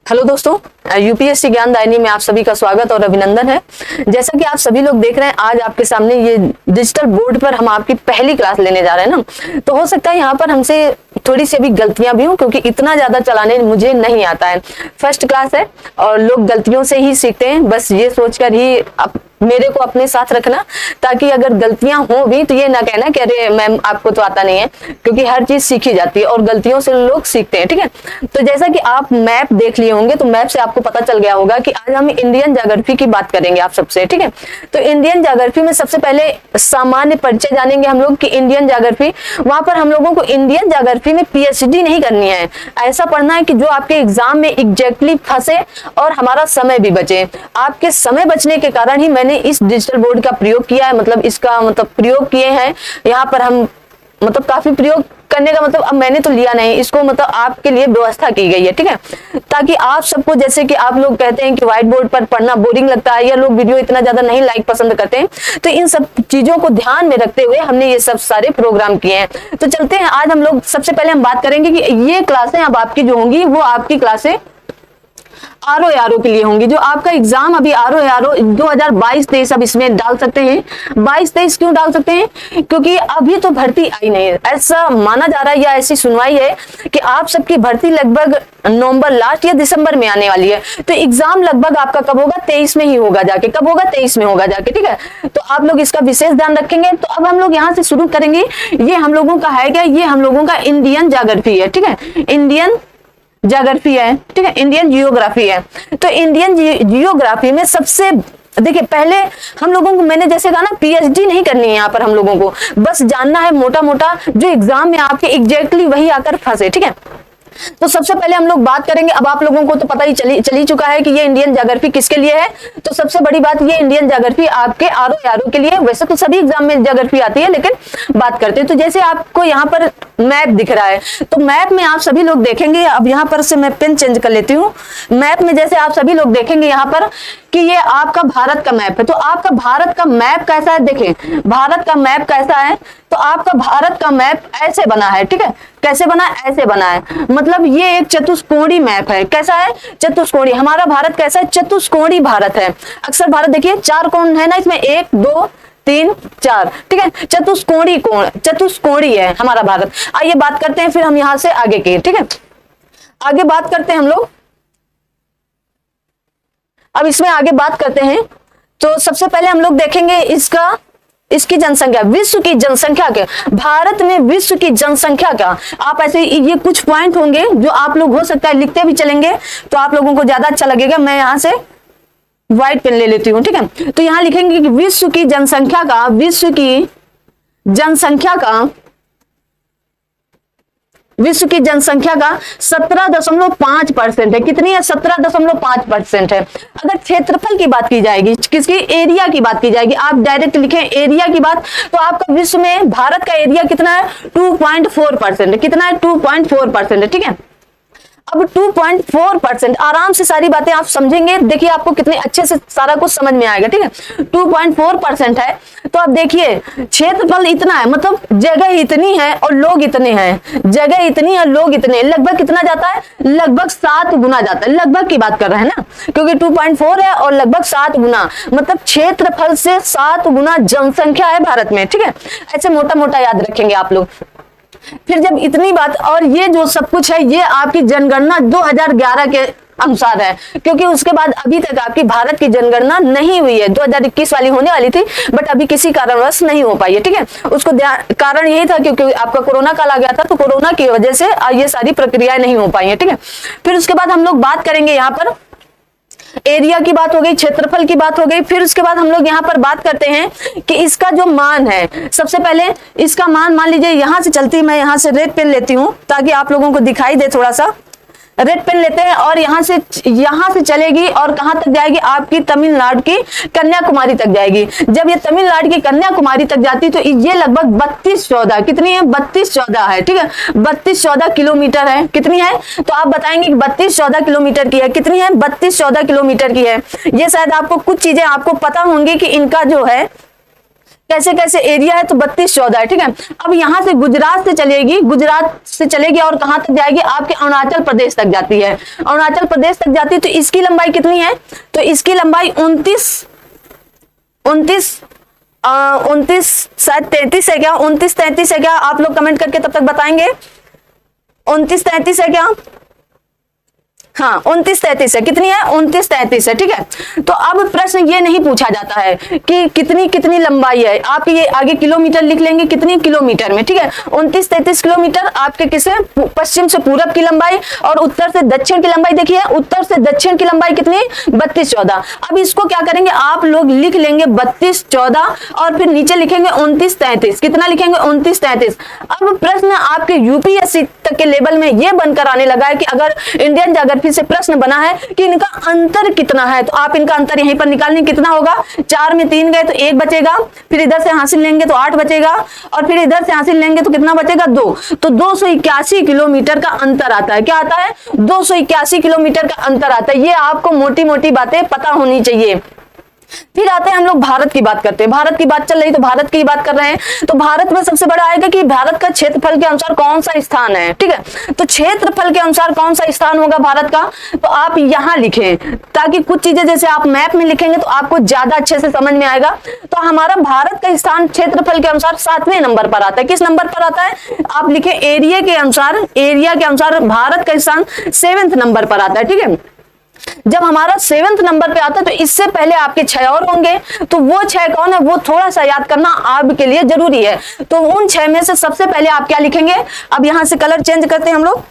Hello दोस्तों, UPSC ज्ञानदायिनी में आप सभी का स्वागत और अभिनंदन है। जैसा कि आप सभी लोग देख रहे हैं, आज आपके सामने ये डिजिटल बोर्ड पर हम आपकी पहली क्लास लेने जा रहे हैं ना, तो हो सकता है यहाँ पर हमसे थोड़ी सी अभी गलतियां भी हों, क्योंकि इतना ज्यादा चलाने मुझे नहीं आता है। फर्स्ट क्लास है और लोग गलतियों से ही सीखते हैं, बस ये सोचकर ही मेरे को अपने साथ रखना, ताकि अगर गलतियां हो भी तो ये ना कहना कि अरे मैम आपको तो आता नहीं है, क्योंकि हर चीज सीखी जाती है और गलतियों से लोग सीखते हैं। ठीक है, तो जैसा कि आप मैप देख लिए होंगे, तो मैप से आपको पता चल गया होगा कि आज हम इंडियन ज्योग्राफी की बात करेंगे आप सबसे। ठीक है, तो इंडियन ज्योग्राफी में सबसे पहले सामान्य परिचय जानेंगे हम लोग कि इंडियन ज्योग्राफी, वहां पर हम लोगों को इंडियन ज्योग्राफी में पीएचडी नहीं करनी है, ऐसा पढ़ना है कि जो आपके एग्जाम में एग्जैक्टली फंसे और हमारा समय भी बचे। आपके समय बचने के कारण ही मैंने इस डिजिटल बोर्ड का प्रयोग किया है, मतलब इसका प्रयोग किए हैं यहाँ पर हम, काफी प्रयोग करने का अब मैंने तो लिया नहीं इसको, आपके लिए व्यवस्था की गई है। ठीक है, ताकि आप सबको, जैसे कि आप लोग कहते हैं कि व्हाइट बोर्ड पर पढ़ना बोरिंग लगता है या लोग वीडियो इतना ज्यादा नहीं लाइक पसंद करते हैं, तो इन सब चीजों को ध्यान में रखते हुए हमने ये सब सारे प्रोग्राम किए हैं। तो चलते हैं, आज हम लोग सबसे पहले हम बात करेंगे कि ये क्लासें अब आपकी जो होंगी वो आपकी क्लासें आरओ आरओ के लिए होंगी। जो आपका एग्जाम अभी आरओ आरओ 2022-23 अब इसमें डाल सकते हैं। 22-23 क्यों डाल सकते हैं? क्योंकि अभी तो भर्ती आई नहीं है, ऐसा माना जा रहा है या ऐसी सुनवाई है कि आप सबकी भर्ती लगभग नवंबर लास्ट या दिसंबर में आने वाली है। तो एग्जाम लगभग आपका कब होगा? 23 में ही होगा जाके। कब होगा? 23 में होगा जाके। ठीक है, तो आप लोग इसका विशेष ध्यान रखेंगे। तो अब हम लोग यहाँ से शुरू करेंगे। ये हम लोगों का है क्या? ये हम लोगों का इंडियन ज्योग्राफी है। ठीक है, इंडियन ज्योग्राफी है। ठीक है, इंडियन जियोग्राफी है। तो इंडियन जियोग्राफी में सबसे, देखिए पहले हम लोगों को, मैंने जैसे कहा ना, पीएचडी नहीं करनी है यहाँ पर, हम लोगों को बस जानना है मोटा मोटा जो एग्जाम में आपके एग्जैक्टली वही आकर फंसे। ठीक है, तो सबसे पहले हम लोग बात करेंगे, अब आप लोगों को तो पता ही चली चुका है कि ये इंडियन ज्योग्राफी किसके लिए है। तो सबसे बड़ी बात, ये इंडियन ज्योग्राफी आपके आरओ आरओ के लिए। वैसे तो सभी एग्जाम में ज्योग्राफी आती है, लेकिन बात करते हैं। तो जैसे आपको यहाँ पर मैप दिख रहा है, तो मैप में आप सभी लोग देखेंगे, अब यहाँ पर से मैं पेन चेंज कर लेती हूँ। मैप में जैसे आप सभी लोग देखेंगे यहाँ पर कि ये आपका भारत का मैप है। तो आपका भारत का मैप कैसा है? देखें भारत का मैप कैसा है। तो आपका भारत का मैप ऐसे बना है। ठीक है, कैसे बना है? ऐसे बना है, मतलब ये एक चतुष्कोणीय मैप है। कैसा है? चतुष्कोणीय। हमारा भारत कैसा है? चतुष्कोणीय भारत है। अक्सर भारत देखिए 4 कोण है ना, इसमें 1 2 3 4। ठीक है, चतुष्कोणीय कोण, चतुष्कोणीय है हमारा भारत। आइए बात करते हैं फिर हम यहां से आगे की। ठीक है, आगे बात करते हैं हम लोग। अब इसमें आगे बात करते हैं, तो सबसे पहले हम लोग देखेंगे इसकी जनसंख्या, विश्व की जनसंख्या के, भारत में विश्व की जनसंख्या का। आप ऐसे ये कुछ पॉइंट होंगे जो आप लोग हो सकता है लिखते भी चलेंगे, तो आप लोगों को ज्यादा अच्छा लगेगा। मैं यहां से व्हाइट पेन ले लेती हूं। ठीक है, तो यहां लिखेंगे कि विश्व की जनसंख्या का, विश्व की जनसंख्या का 17.5% है। कितनी है? 17.5% है। अगर क्षेत्रफल की बात की जाएगी, किसकी? एरिया की बात की जाएगी, आप डायरेक्ट लिखें एरिया की बात, तो आपका विश्व में भारत का एरिया कितना है? 2.4%। कितना है? 2.4% है। ठीक है, अब 2.4%, आराम से सारी बातें आप समझेंगे। देखिए आपको कितने अच्छे से सारा कुछ समझ में आएगा। ठीक है, 2.4% है। तो अब देखिए क्षेत्रफल इतना है, मतलब जगह इतनी है और लोग इतने हैं। जगह इतनी है, लोग इतने, लगभग कितना जाता है? लगभग 7 गुना जाता है। लगभग की बात कर रहे हैं ना, क्योंकि 2.4 है और लगभग 7 गुना, मतलब क्षेत्रफल से 7 गुना जनसंख्या है भारत में। ठीक है, ऐसे मोटा मोटा याद रखेंगे आप लोग। फिर जब इतनी बात, और ये जो सब कुछ है ये आपकी जनगणना 2011 के अनुसार है, क्योंकि उसके बाद अभी तक आपकी भारत की जनगणना नहीं हुई है। 2021 वाली होने वाली थी, बट अभी किसी कारणवश नहीं हो पाई है। ठीक है, उसको कारण यही था क्योंकि आपका कोरोना काल आ गया था, तो कोरोना की वजह से ये सारी प्रक्रियाएं नहीं हो पाई है। ठीक है, फिर उसके बाद हम लोग बात करेंगे यहाँ पर एरिया की बात हो गई, क्षेत्रफल की बात हो गई। फिर उसके बाद हम लोग यहाँ पर बात करते हैं कि इसका जो मान है, सबसे पहले इसका मान लीजिए, यहां से चलती, मैं यहां से रेड पेन लेती हूं ताकि आप लोगों को दिखाई दे थोड़ा सा। रेड पेन लेते हैं और यहां से चलेगी और कहां तक जाएगी? आपकी तमिलनाडु की कन्याकुमारी तक जाएगी। जब ये तमिलनाडु की कन्याकुमारी तक जाती तो ये लगभग 32-14, कितनी है? 32-14 है। ठीक है, 32-14 किलोमीटर है। कितनी है? तो आप बताएंगे कि 32-14 किलोमीटर की है। कितनी है? 32-14 किलोमीटर की है। ये शायद आपको कुछ चीजें आपको पता होंगी कि इनका जो है कैसे कैसे एरिया है, तो 32-14 है, ठीक है। अब यहाँ से गुजरात से चलेगी और कहाँ तक जाएगी, आपके अरुणाचल प्रदेश तक जाती है, अरुणाचल प्रदेश तक जाती है। तो इसकी लंबाई कितनी है, तो इसकी लंबाई 29 शायद 33 है क्या, 29-33 है क्या, आप लोग कमेंट करके तब तक बताएंगे। 29-33 है क्या, हाँ 29-33 है, कितनी है, 29-33 है, ठीक है। तो अब प्रश्न ये नहीं पूछा जाता है कि कितनी लंबाई है, आप ये आगे किलोमीटर लिख लेंगे, कितनी किलोमीटर में, ठीक है। 29-33 किलोमीटर आपके किसे, पश्चिम से पूरब की लंबाई, और उत्तर से दक्षिण की लंबाई देखिए, उत्तर से दक्षिण की लंबाई कितनी, 32-14। अब इसको क्या करेंगे, आप लोग लिख लेंगे 32-14 और फिर नीचे लिखेंगे 29-33, कितना लिखेंगे, 29-33। अब प्रश्न आपके यूपीएससी तक के लेवल में ये बनकर आने लगा है कि अगर इंडियन ज्योग्राफी से प्रश्न बना है कि इनका अंतर कितना है, तो आप इनका अंतर यहीं पर निकालने, कितना होगा, 4 में 3 गए तो 1 बचेगा, फिर इधर से हासिल लेंगे तो 8 बचेगा, और फिर इधर से हासिल लेंगे तो कितना बचेगा, 2। तो 281 किलोमीटर का अंतर आता है, क्या आता है, 281 किलोमीटर का अंतर आता है। ये आपको मोटी मोटी बातें पता होनी चाहिए। फिर आते हैं हम लोग भारत की बात करते हैं, भारत की बात चल रही तो भारत की बात कर रहे हैं। तो भारत में सबसे बड़ा आएगा कि भारत का क्षेत्रफल के अनुसार कौन सा स्थान है, ठीक है। तो क्षेत्रफल के अनुसार कौन सा स्थान होगा भारत का, तो आप यहां लिखें, ताकि कुछ चीजें जैसे आप मैप में लिखेंगे तो आपको ज्यादा अच्छे से समझ में आएगा। तो हमारा भारत का स्थान क्षेत्रफल के अनुसार 7वें नंबर पर आता है। किस नंबर पर आता है, आप लिखे एरिया के अनुसार भारत का स्थान 7वें नंबर पर आता है, ठीक है। जब हमारा 7वें नंबर पे आता है तो इससे पहले आपके 6 और होंगे, तो वो 6 कौन है, वो थोड़ा सा याद करना आपके लिए जरूरी है। तो उन 6 में से सबसे पहले आप क्या लिखेंगे, अब यहां से कलर चेंज करते हैं हम लोग,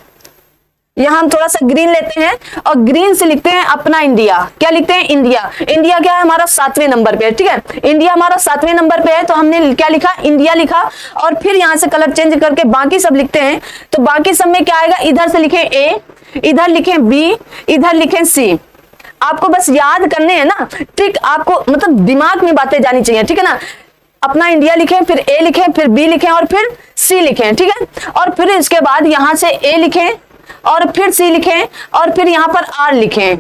यहां हम थोड़ा सा ग्रीन लेते हैं और ग्रीन से लिखते हैं अपना इंडिया। क्या लिखते हैं, इंडिया। इंडिया क्या है, हमारा 7वें नंबर पे है, ठीक है। इंडिया हमारा 7वें नंबर पे है, तो हमने क्या लिखा, इंडिया लिखा, और फिर यहां से कलर चेंज करके बाकी सब लिखते हैं। तो बाकी सब में क्या आएगा, इधर से लिखें ए, इधर लिखें बी, इधर लिखें सी। आपको बस याद करने हैं ना, ठीक, आपको मतलब दिमाग में बातें जानी चाहिए, ठीक है ना। अपना इंडिया लिखें, फिर ए लिखें, फिर बी लिखें और फिर सी लिखें, ठीक है। और फिर इसके बाद यहां से ए लिखें और फिर सी लिखें और फिर यहां पर आर लिखें,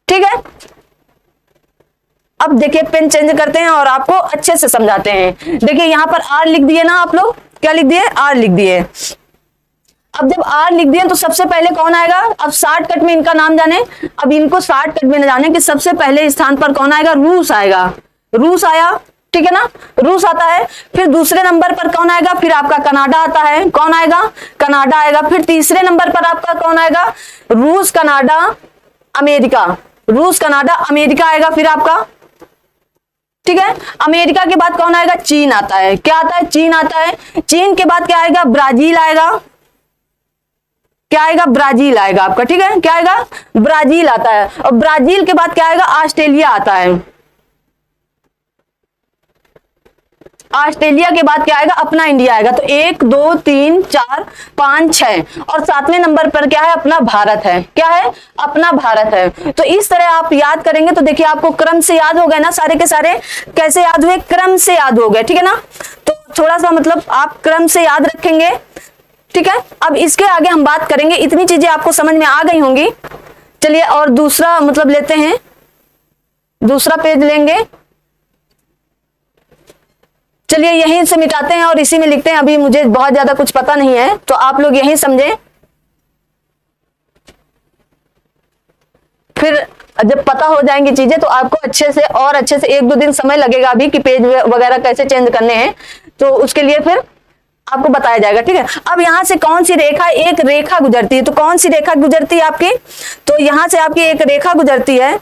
ठीक है। अब देखिए पेन चेंज करते हैं और आपको अच्छे से समझाते हैं। देखिए यहां पर आर लिख दिए ना आप लोग, क्या लिख दिए, आर लिख दिए। अब जब आर लिख दिए तो सबसे पहले कौन आएगा, अब शॉर्टकट में इनका नाम जाने, अब इनको शॉर्टकट में जाने कि सबसे पहले स्थान पर कौन आएगा, रूस आएगा, रूस आया, ठीक है ना, रूस आता है। फिर दूसरे नंबर पर कौन आएगा, फिर आपका कनाडा आता है, कौन आएगा, कनाडा आएगा। फिर तीसरे नंबर पर आपका कौन आएगा, रूस कनाडा अमेरिका, रूस कनाडा अमेरिका आएगा फिर आपका, ठीक है। अमेरिका के बाद कौन आएगा, चीन आता है, क्या आता है, चीन आता है। चीन के बाद क्या आएगा, ब्राजील आएगा, क्या आएगा, ब्राजील आएगा आपका, ठीक है, क्या आएगा, ब्राजील आता है। और ब्राजील के बाद क्या आएगा, ऑस्ट्रेलिया आता है। ऑस्ट्रेलिया के बाद क्या आएगा, अपना इंडिया आएगा। तो 1 2 3 4 5 6 और 7वें नंबर पर क्या है, अपना भारत है, क्या है, अपना भारत है। तो इस तरह आप याद करेंगे तो देखिए आपको क्रम से याद हो गए ना, सारे के सारे कैसे याद हुए, क्रम से याद हो गए, ठीक है ना। तो थोड़ा सा मतलब आप क्रम से याद रखेंगे, ठीक है। अब इसके आगे हम बात करेंगे, इतनी चीजें आपको समझ में आ गई होंगी। चलिए और दूसरा मतलब लेते हैं, दूसरा पेज लेंगे, चलिए यहीं से मिटाते हैं और इसी में लिखते हैं। अभी मुझे बहुत ज्यादा कुछ पता नहीं है तो आप लोग यहीं समझें, फिर जब पता हो जाएंगी चीजें तो आपको अच्छे से और अच्छे से 1-2 दिन समय लगेगा अभी कि पेज वगैरह कैसे चेंज करने हैं, तो उसके लिए फिर आपको बताया जाएगा, ठीक है। अब यहां से कौन सी रेखा, एक रेखा गुजरती है, तो कौन सी रेखा गुजरती है आपकी, तो यहां से आपकी एक रेखा गुजरती है।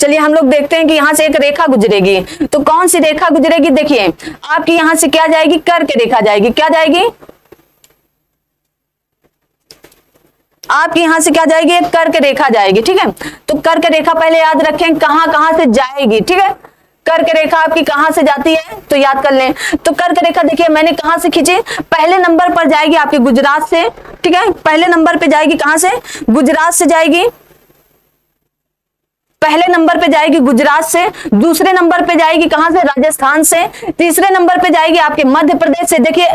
चलिए हम लोग देखते हैं कि यहां से एक रेखा गुजरेगी, तो कौन सी रेखा गुजरेगी, देखिए आपकी यहां से क्या जाएगी, कर्क रेखा जाएगी, क्या जाएगी, आपकी यहां से क्या जाएगी, एक कर्क रेखा जाएगी, ठीक है। तो कर्क रेखा पहले याद रखें कहां कहां से जाएगी, ठीक है। कर्क रेखा आपकी कहां से जाती है तो याद कर लें। तो कर्क रेखा देखिए मैंने कहां से खींची, पहले नंबर पर जाएगी आपके गुजरात से, ठीक है। पहले नंबर पे जाएगी कहां से, गुजरात से जाएगी, पहले नंबर पे जाएगी गुजरात से, दूसरे नंबर पे जाएगी कहां से, राजस्थान से, तीसरे नंबर पे जाएगी आपके मध्य प्रदेश से, देखिए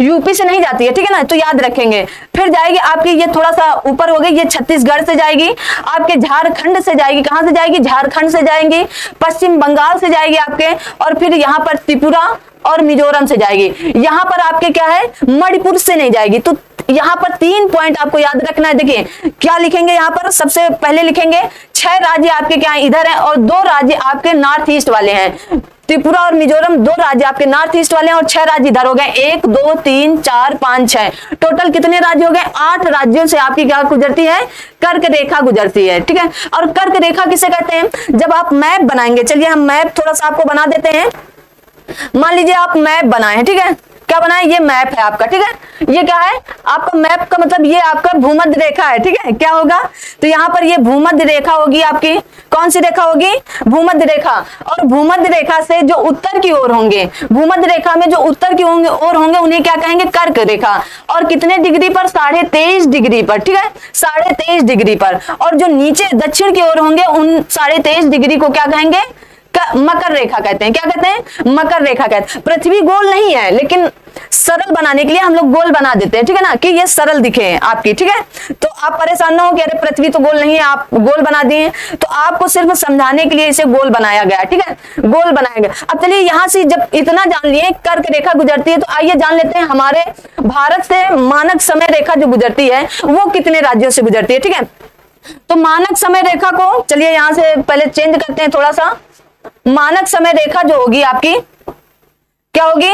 यूपी से नहीं जाती है, ठीक है ना, तो याद रखेंगे। फिर जाएगी आपकी, ये थोड़ा सा ऊपर हो गई, ये छत्तीसगढ़ से जाएगी, आपके झारखंड से जाएगी, कहां से जाएगी, झारखंड से जाएंगी, पश्चिम बंगाल से जाएगी आपके, और फिर यहाँ पर त्रिपुरा और मिजोरम से जाएगी। यहाँ पर आपके क्या है, मणिपुर से नहीं जाएगी। तो यहाँ पर 3 पॉइंट आपको याद रखना है। देखिए क्या लिखेंगे यहाँ पर, सबसे पहले लिखेंगे 6 राज्य आपके क्या है, इधर हैं, और 2 राज्य आपके नॉर्थ ईस्ट वाले हैं। त्रिपुरा और मिजोरम 2 राज्य आपके नॉर्थ ईस्ट वाले हैं, और 6 राज्य इधर हो गए, 1 2 3 4 5 6, टोटल कितने राज्य हो गए, 8 राज्यों से आपकी क्या गुजरती है, कर्क रेखा गुजरती है, ठीक है। और कर्क रेखा किसे कहते हैं, जब आप मैप बनाएंगे, चलिए हम मैप थोड़ा सा आपको बना देते हैं। मान लीजिए आप मैप बनाए, ठीक है, क्या बनाए, ये मैप है आपका, ठीक है, ये क्या है आपका मैप का मतलब ये आपका भूमध्य रेखा है, ठीक है, क्या होगा, तो यहाँ पर ये भूमध्य रेखा होगी आपकी, कौन सी रेखा होगी, भूमध्य रेखा। और भूमध्य रेखा से जो उत्तर की ओर होंगे, भूमध्य रेखा में जो उत्तर की ओर होंगे उन्हें क्या कहेंगे, कर्क रेखा। और कितने डिग्री पर, 23.5 डिग्री पर, ठीक है, 23.5 डिग्री पर। और जो नीचे दक्षिण की ओर होंगे उन 23.5 डिग्री को क्या कहेंगे, मकर रेखा कहते हैं। क्या कहते हैं, मकर रेखा कहते हैं। पृथ्वी गोल नहीं है, लेकिन सरल बनाने के लिए हम लोग गोल बना देते हैं, ठीक है ना, कि ये सरल दिखे आपकी, ठीक है। तो आप परेशान ना हो कि अरे पृथ्वी तो गोल नहीं है, आप गोल बना दिए, तो आपको सिर्फ समझाने के लिए इसे गोल बनाया गया, ठीक है, गोल बनाया गया। अब चलिए यहाँ से जब इतना जान लिए कर्क रेखा गुजरती है, तो आइए जान लेते हैं हमारे भारत से मानक समय रेखा जो गुजरती है वो कितने राज्यों से गुजरती है, ठीक है। तो मानक समय रेखा को चलिए यहाँ से पहले चेंज करते हैं थोड़ा सा। मानक समय रेखा जो होगी आपकी क्या होगी,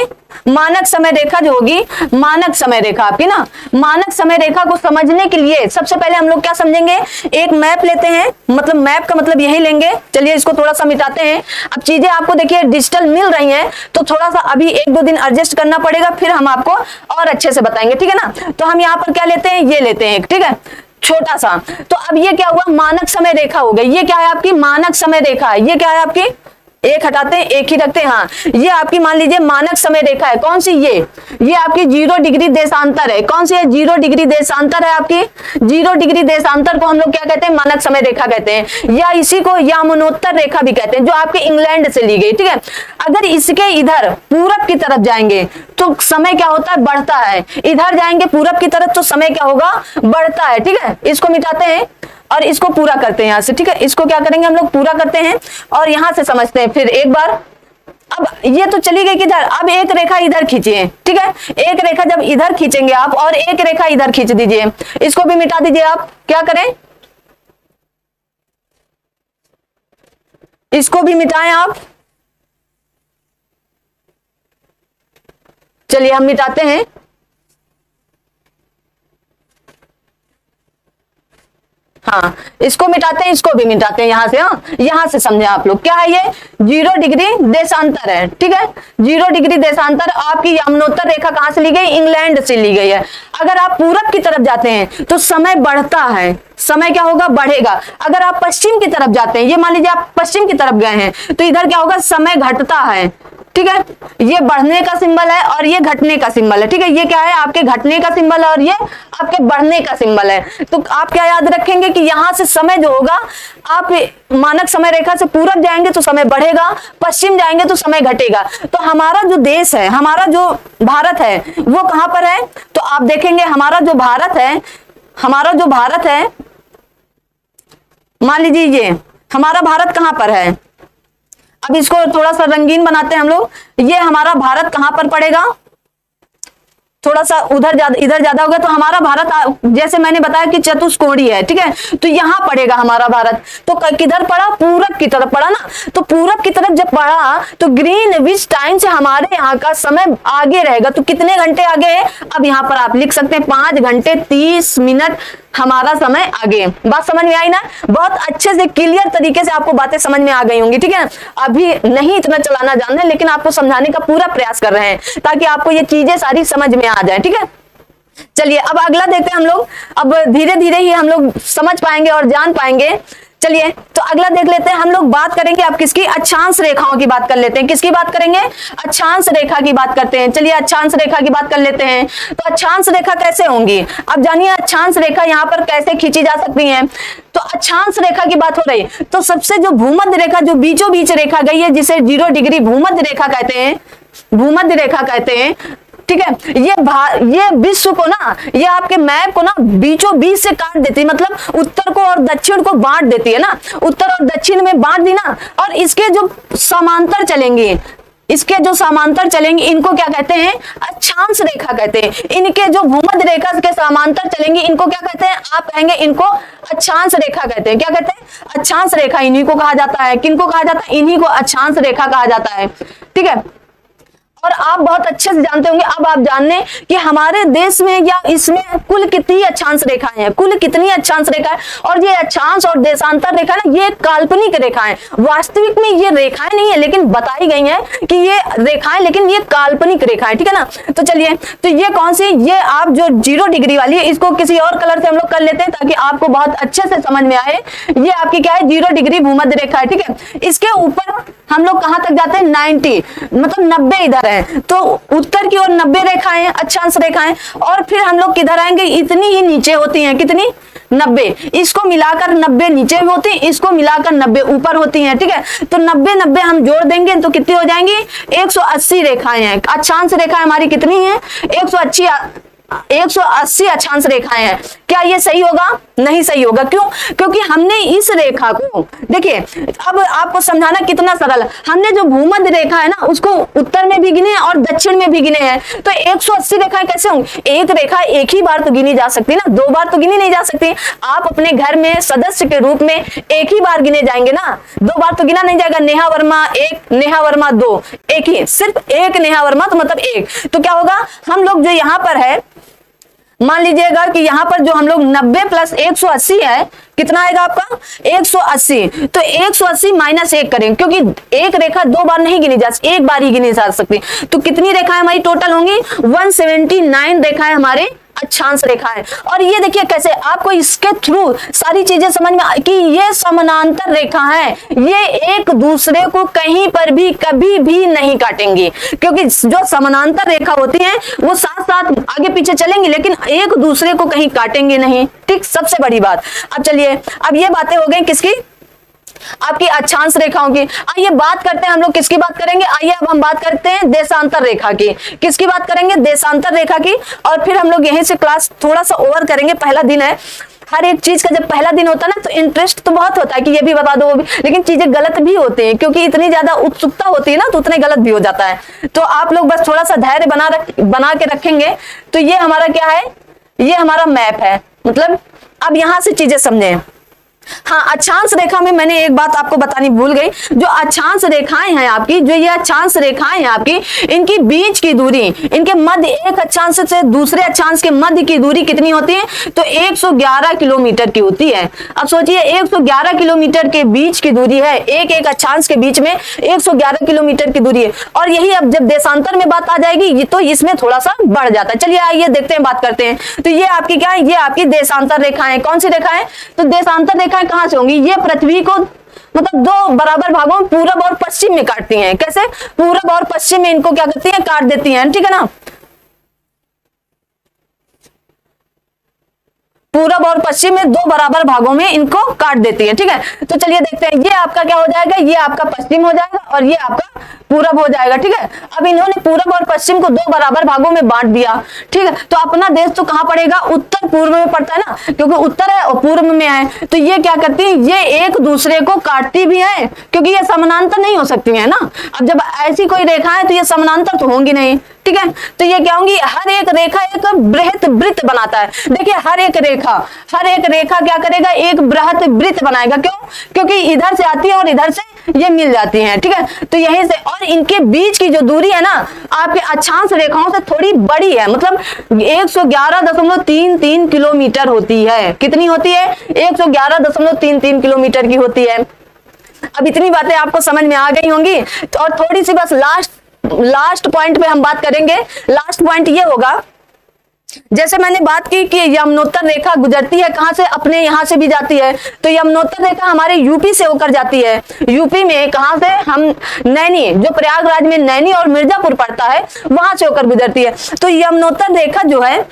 मानक समय रेखा जो होगी, मानक समय रेखा आपकी ना, मानक समय रेखा को समझने के लिए सबसे पहले हम लोग क्या समझेंगे, एक मैप लेते हैं, मतलब मैप का मतलब यही लेंगे। चलिए इसको थोड़ा सा मिटाते हैं। अब चीजें आपको देखिए डिजिटल मिल रही हैं, तो थोड़ा सा अभी 1-2 दिन एडजस्ट करना पड़ेगा, फिर हम आपको और अच्छे से बताएंगे, ठीक है ना। तो हम यहाँ पर क्या लेते हैं, ये लेते हैं, ठीक है, छोटा सा। तो अब ये क्या हुआ, मानक समय रेखा हो गई। ये क्या है आपकी, मानक समय रेखा है। ये क्या है आपकी, एक हटाते हैं एक ही रखते हैं, हाँ, ये आपकी मान लीजिए मानक समय रेखा है। कौन सी, ये आपकी 0 डिग्री देशांतर है। कौन सी है, 0 डिग्री देशांतर है आपकी। 0 डिग्री देशांतर को हम लोग क्या कहते हैं, मानक समय रेखा कहते हैं, या इसी को यामुनोत्तर रेखा भी कहते हैं, जो आपके इंग्लैंड से ली गई, ठीक है। अगर इसके इधर पूरब की तरफ जाएंगे तो समय क्या होता है, बढ़ता है। इधर जाएंगे पूरब की तरफ तो समय क्या होगा, बढ़ता है, ठीक है। इसको मिटाते हैं और इसको पूरा करते हैं यहाँ से, ठीक है। इसको क्या करेंगे हम लोग, पूरा करते हैं और यहां से समझते हैं फिर एक बार। अब ये तो चली गई किधर, अब एक रेखा इधर खींचिए, ठीक है। एक रेखा जब इधर खींचेंगे आप और एक रेखा इधर खींच दीजिए, इसको भी मिटा दीजिए आप। क्या करें, इसको भी मिटाएं आप। चलिए हम मिटाते हैं। हाँ, इसको मिटाते हैं, इसको भी मिटाते हैं यहाँ से। हाँ, यहाँ से समझे आप लोग, क्या है ये, 0 डिग्री देशांतर है, ठीक है। 0 डिग्री देशांतर आपकी यामुनोत्तर रेखा कहां से ली गई, इंग्लैंड से ली गई है। अगर आप पूरब की तरफ जाते हैं तो समय बढ़ता है, समय क्या होगा, बढ़ेगा। अगर आप पश्चिम की तरफ जाते हैं, ये मान लीजिए आप पश्चिम की तरफ गए हैं, तो इधर क्या होगा, समय घटता है, ठीक है। ये बढ़ने का सिंबल है और ये घटने का सिंबल है, ठीक है। ये क्या है, आपके घटने का सिंबल है और ये आपके बढ़ने का सिंबल है। तो आप क्या याद रखेंगे कि यहां से समय जो होगा, आप मानक समय रेखा से पूरब जाएंगे तो समय बढ़ेगा, पश्चिम जाएंगे तो समय घटेगा। तो हमारा जो देश है, हमारा जो भारत है, वो कहां पर है, तो आप देखेंगे हमारा जो भारत है, हमारा जो भारत है, मान लीजिए ये हमारा भारत कहां पर है। अब इसको थोड़ा सा रंगीन बनाते हैं हम लोग। ये हमारा भारत कहां पर पड़ेगा, थोड़ा सा उधर ज्यादा इधर ज्यादा हो गया, तो हमारा भारत जैसे मैंने बताया कि चतुष्कोणीय है, ठीक है। तो यहां पड़ेगा हमारा भारत। तो किधर पड़ा, पूरब की तरफ पड़ा ना। तो पूरब की तरफ जब पड़ा तो ग्रीनविच टाइम से हमारे यहाँ का समय आगे रहेगा। तो कितने घंटे आगे है, अब यहाँ पर आप लिख सकते हैं 5 घंटे 30 मिनट हमारा समय आगे। बात समझ में आई ना, बहुत अच्छे से क्लियर तरीके से आपको बातें समझ में आ गई होंगी, ठीक है। अभी नहीं इतना चलाना जानते हैं, लेकिन आपको समझाने का पूरा प्रयास कर रहे हैं ताकि आपको ये चीजें सारी समझ में आ जाए, ठीक है। चलिए अब अगला देखते हैं हम लोग। अब धीरे धीरे ही हम लोग समझ पाएंगे और जान पाएंगे चलिए तो अगला देख लेते हैं, हम लोग बात करेंगे अब किसकी, अक्षांश रेखाओं की बात कर लेते हैं। किसकी बात करेंगे, अक्षांश रेखा की बात करते हैं। चलिए अक्षांश रेखा की बात कर लेते हैं। तो अक्षांश रेखा कैसे होंगी, अब जानिए अक्षांश रेखा यहाँ पर कैसे खींची जा सकती है। तो अक्षांश रेखा की बात हो रही है, तो सबसे जो भूमध्य रेखा जो बीचों बीच रेखा गई है, जिसे 0 डिग्री भूमध्य रेखा कहते हैं, भूमध्य रेखा कहते हैं, ठीक है। ये विश्व को ना, ये आपके मैप को ना बीचों बीच से काट देती है, मतलब उत्तर को और दक्षिण को बांट देती है ना, उत्तर और दक्षिण में बांट दी ना, और इसके जो समांतर चलेंगे, इसके जो समांतर चलेंगे इनको क्या कहते हैं, अक्षांश रेखा कहते हैं। इनके जो भूमध्य रेखा के समांतर चलेंगे इनको क्या कहते हैं, आप कहेंगे इनको अक्षांश रेखा कहते हैं। क्या कहते हैं, अक्षांश रेखा, इन्हीं को कहा जाता है। किनको कहा जाता है, इन्हीं को अक्षांश रेखा कहा जाता है, ठीक है। और आप बहुत अच्छे से जानते होंगे, अब आप जानने कि हमारे देश में या इसमें कुल कितनी अक्षांश रेखाएं हैं, कुल कितनी अक्षांश रेखाएं, और ये अक्षांश और देशांतर रेखा ना, ये काल्पनिक रेखाएं, वास्तविक में ये रेखाएं नहीं है, लेकिन बताई गई हैं कि ये रेखाएं, लेकिन ये काल्पनिक रेखाएं, ठीक है ना। तो चलिए, तो ये कौन सी, ये आप जो 0 डिग्री वाली है, इसको किसी और कलर से हम लोग कर लेते हैं ताकि आपको बहुत अच्छे से समझ में आए। ये आपकी क्या है, 0 डिग्री भूमध्य रेखा है, ठीक है। इसके ऊपर हम लोग कहां तक जाते हैं, 90, मतलब 90 इधर है, तो उत्तर की ओर 90 रेखाएं, अक्षांश रेखाएं, और फिर हम लोग किधर आएंगे, इतनी ही नीचे होती हैं, कितनी, 90, इसको मिलाकर 90 नीचे भी होती है, इसको मिलाकर 90 ऊपर होती हैं, ठीक है। तो 90 हम जोड़ देंगे तो कितनी हो जाएंगी, 180 रेखाएं हैं। अक्षांश रेखाएं हमारी कितनी है, 180 अक्षांश रेखाएं हैं। क्या ये सही होगा, नहीं सही होगा, क्यों, क्योंकि हमने इस रेखा को, देखिए अब आपको समझाना कितना सरल है, हमने जो भूमध्य रेखा है ना उसको उत्तर में भी गिने और दक्षिण में भी गिने हैं। तो 180 रेखाएं कैसे होंगी, एक रेखा एक ही बार तो गिनी जा सकती है ना, 2 बार तो गिनी नहीं जा सकती। आप अपने घर में सदस्य के रूप में एक ही बार गिने जाएंगे ना, 2 बार तो गिना नहीं जाएगा। नेहा वर्मा 1, नेहा वर्मा 2, एक ही, सिर्फ एक नेहा वर्मा, तो मतलब 1। तो क्या होगा, हम लोग जो यहाँ पर है, मान लीजिएगा कि यहाँ पर जो हम लोग 90 प्लस 180 है, कितना आएगा आपका, 180। तो 180 माइनस 1 करेंगे, क्योंकि एक रेखा 2 बार नहीं गिनी जा सकती, एक बार ही गिनी जा सकती। तो कितनी रेखाएं हमारी टोटल होंगी, 179 रेखाएं हमारे अक्षांश रेखा है। और ये देखिए कैसे आपको इसके थ्रू सारी चीजें समझ में कि ये समानांतर रेखा है, ये एक दूसरे को कहीं पर भी कभी भी नहीं काटेंगी, क्योंकि जो समानांतर रेखा होती है वो साथ साथ आगे पीछे चलेंगी, लेकिन एक दूसरे को कहीं काटेंगे नहीं, ठीक, सबसे बड़ी बात। अब चलिए, अब ये बातें हो गई किसकी, आपकी अक्षांश रेखाओं की। आइए बात करते हैं हम लोग किसकी बात करेंगे, आइए अब हम बात करते हैं देशांतर रेखा की। किसकी बात करेंगे, देशांतर रेखा की। और फिर हम लोग यहीं से क्लास थोड़ा सा ओवर करेंगे, पहला दिन है, हर एक चीज का जब पहला दिन होता है ना तो इंटरेस्ट तो बहुत होता है कि ये भी बता दो वो भी, लेकिन चीजें गलत भी होती हैं, क्योंकि इतनी ज्यादा उत्सुकता होती है ना तो उतने गलत भी हो जाता है। तो आप लोग बस थोड़ा सा धैर्य बना के रखेंगे। तो ये हमारा क्या है, ये हमारा मैप है, मतलब अब यहां से चीजें समझें। हाँ, अक्षांश रेखा में मैंने एक बात आपको बतानी भूल गई, जो अक्षांश रेखाएं हैं आपकी, जो ये अक्षांश रेखाएं हैं आपकी, इनकी बीच की दूरी, इनके मध्य, एक अक्षांश से दूसरे अक्षांश के मध्य की दूरी कितनी होती है, तो 111 किलोमीटर की होती है। अब सोचिए 111 किलोमीटर के बीच की दूरी है, एक अक्षांश के बीच में 111 किलोमीटर की दूरी है। और यही अब जब देशांतर में बात आ जाएगी तो इसमें थोड़ा सा बढ़ जाता है। चलिए आइए देखते हैं, बात करते हैं। तो ये आपकी क्या है, ये आपकी देशांतर रेखाएं, कौन सी रेखाएं, तो देशांतर रेखाएं कहां से होंगी, ये पृथ्वी को मतलब 2 बराबर भागों में पूरब और पश्चिम में काटती हैं। कैसे, पूरब और पश्चिम में इनको क्या करती हैं, काट देती हैं, ठीक है ना। पूरब और पश्चिम में 2 बराबर भागों में इनको काट देती है, ठीक है। तो चलिए देखते हैं, ये आपका क्या हो जाएगा, ये आपका पश्चिम हो जाएगा और ये आपका पूरब हो जाएगा, ठीक है। अब इन्होंने पूरब और पश्चिम को 2 बराबर भागों में बांट दिया, ठीक है। तो अपना देश तो कहां पड़ेगा, उत्तर पूर्व में पड़ता है ना, क्योंकि उत्तर है और पूर्व में है। तो ये क्या करती है, ये एक दूसरे को काटती भी है, क्योंकि ये समानांतर नहीं हो सकती है ना। अब जब ऐसी कोई रेखा है तो ये समानांतर तो होंगी नहीं, ठीक है। तो ये क्या होंगी, हर एक रेखा एक बृहत वृत्त बनाता है। देखिए हर एक रेखा क्या करेगा, एक बृहत वृत्त बनाएगा। क्यों, क्योंकि इधर से आती है और इधर से ये मिल जाती हैं, ठीक है। तो यहीं से, और इनके बीच की जो दूरी है ना आपके अक्षांश रेखाओं से थोड़ी बड़ी है, मतलब 111.33 किलोमीटर होती है। कितनी होती है, 111.33 किलोमीटर की होती है। अब इतनी बातें आपको समझ में आ गई होंगी। तो और थोड़ी सी बस लास्ट पॉइंट पे हम बात करेंगे। लास्ट पॉइंट ये होगा जैसे मैंने बात की कि यमुनोत्तर रेखा गुजरती है कहां से, अपने यहां से भी जाती है, तो यमुनोत्तर रेखा हमारे यूपी से होकर जाती है। यूपी में कहां से, हम नैनी, जो प्रयागराज में नैनी और मिर्जापुर पड़ता है वहां से होकर गुजरती है। तो यमुनोत्तर रेखा जो है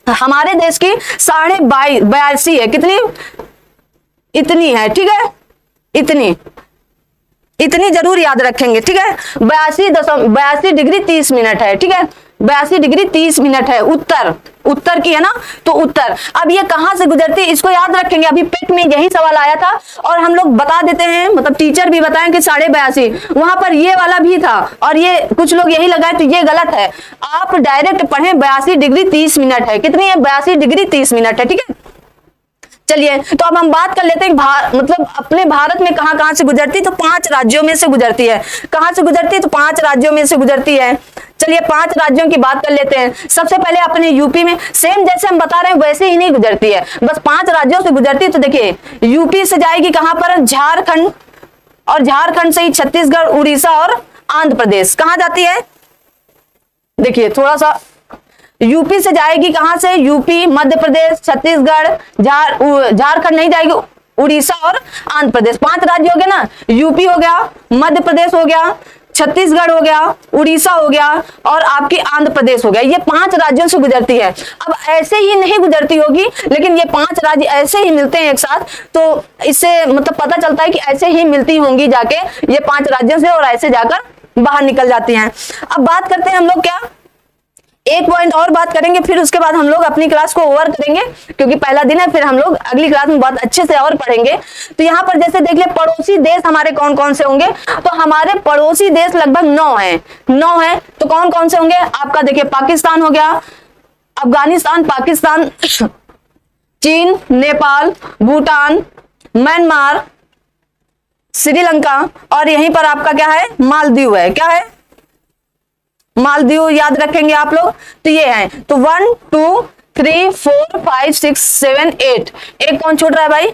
हमारे देश की 82.82 है, कितनी, इतनी है, ठीक है, इतनी जरूर याद रखेंगे, ठीक है। 82 डिग्री 30 मिनट है, ठीक है, 82 डिग्री 30 मिनट है, उत्तर की है ना, तो उत्तर। अब ये कहां से गुजरती है इसको याद रखेंगे, अभी पेट में यही सवाल आया था और हम लोग बता देते हैं, मतलब टीचर भी बताएं कि 82.5, वहां पर ये वाला भी था और ये कुछ लोग यही लगाए, तो ये गलत है। आप डायरेक्ट पढ़ें 82 डिग्री 30 मिनट है, कितनी है, 82 डिग्री 30 मिनट है, ठीक है। चलिए, तो अब हम बात कर लेते हैं मतलब अपने भारत में कहां कहां से गुजरती है, तो 5 राज्यों में से गुजरती है। कहां से गुजरती है, तो 5 राज्यों में से गुजरती है। चलिए 5 राज्यों की बात कर लेते हैं। सबसे पहले अपने यूपी में, सेम जैसे हम बता रहे हैं वैसे ही नहीं गुजरती है, बस 5 राज्यों से गुजरती है। तो देखिए यूपी से जाएगी कहां पर, झारखंड, और झारखंड से ही छत्तीसगढ़, उड़ीसा और आंध्र प्रदेश। कहां जाती है, देखिए थोड़ा सा, यूपी से जाएगी कहां से, यूपी, मध्य प्रदेश, छत्तीसगढ़, झारखंड नहीं जाएगी, उड़ीसा और आंध्र प्रदेश। 5 राज्य हो गए ना, यूपी हो गया, मध्य प्रदेश हो गया, छत्तीसगढ़ हो गया, उड़ीसा हो गया और आपकी आंध्र प्रदेश हो गया। ये 5 राज्यों से गुजरती है। अब ऐसे ही नहीं गुजरती होगी, लेकिन ये 5 राज्य ऐसे ही मिलते हैं एक साथ, तो इससे मतलब पता चलता है कि ऐसे ही मिलती होंगी जाके ये 5 राज्यों से और ऐसे जाकर बाहर निकल जाती हैं। अब बात करते हैं हम लोग, क्या एक पॉइंट और बात करेंगे, फिर उसके बाद हम लोग अपनी क्लास को ओवर करेंगे, क्योंकि पहला दिन है, फिर हम लोग अगली क्लास में बहुत अच्छे से और पढ़ेंगे। तो यहाँ पर जैसे देख लिया, पड़ोसी देश हमारे कौन कौन से होंगे, तो हमारे पड़ोसी देश लगभग 9 हैं, 9 हैं। तो कौन कौन से होंगे आपका, देखिए पाकिस्तान हो गया, अफगानिस्तान, पाकिस्तान, चीन, नेपाल, भूटान, म्यांमार, श्रीलंका और यहीं पर आपका क्या है, मालदीव है। क्या है, मालदीव याद रखेंगे आप लोग। तो ये है, तो 1 2 3 4 5 6 7 8, एक कौन छूट रहा है भाई,